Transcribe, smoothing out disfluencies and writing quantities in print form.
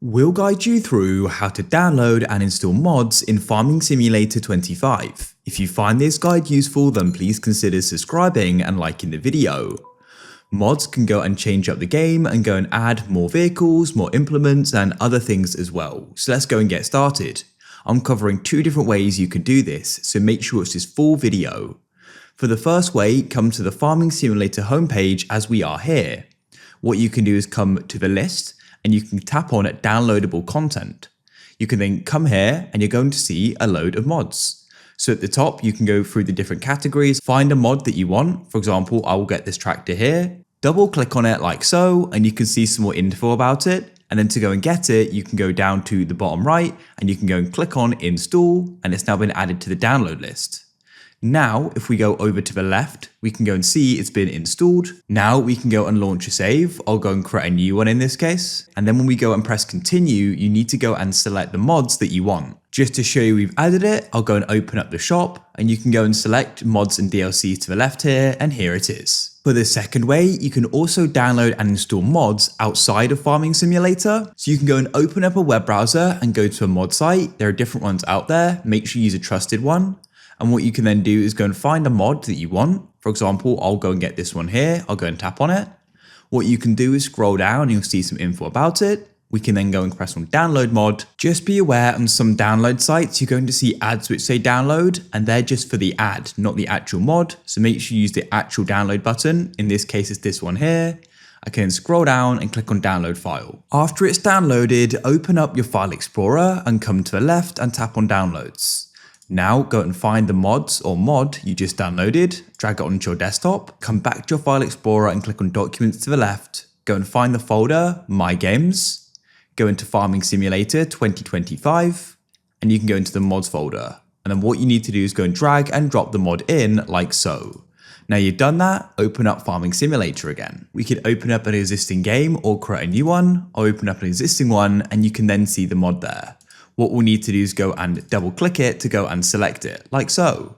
We'll guide you through how to download and install mods in Farming Simulator 25. If you find this guide useful, then please consider subscribing and liking the video. Mods can go and change up the game and go and add more vehicles, more implements and other things as well. So let's go and get started. I'm covering 2 different ways you can do this, so make sure it's this full video. For the first way, come to the Farming Simulator homepage as we are here. What you can do is come to the list and you can tap on downloadable content. You can then come here and you're going to see a load of mods. So at the top, you can go through the different categories, find a mod that you want. For example, I will get this tractor here, double click on it like so, and you can see some more info about it. And then to go and get it, you can go down to the bottom right and you can go and click on install, and it's now been added to the download list. Now, if we go over to the left, we can go and see it's been installed. Now we can go and launch a save. I'll go and create a new one in this case. And then when we go and press continue, you need to go and select the mods that you want. Just to show you we've added it, I'll go and open up the shop and you can go and select mods and DLC to the left here, and here it is. For the second way, you can also download and install mods outside of Farming Simulator. So you can go and open up a web browser and go to a mod site. There are different ones out there. Make sure you use a trusted one. And what you can then do is go and find a mod that you want. For example, I'll go and get this one here. I'll go and tap on it. What you can do is scroll down and you'll see some info about it. We can then go and press on download mod. Just be aware on some download sites, you're going to see ads which say download, and they're just for the ad, not the actual mod. So make sure you use the actual download button. In this case, it's this one here. I can scroll down and click on download file. After it's downloaded, open up your file explorer and come to the left and tap on downloads. Now go and find the mods or mod you just downloaded, drag it onto your desktop, come back to your file explorer and click on documents to the left, go and find the folder, My Games, go into Farming Simulator 2025, and you can go into the mods folder. And then what you need to do is go and drag and drop the mod in like so. Now you've done that, open up Farming Simulator again. We could open up an existing game or create a new one, or open up an existing one and you can then see the mod there. What we'll need to do is go and double click it to go and select it, like so.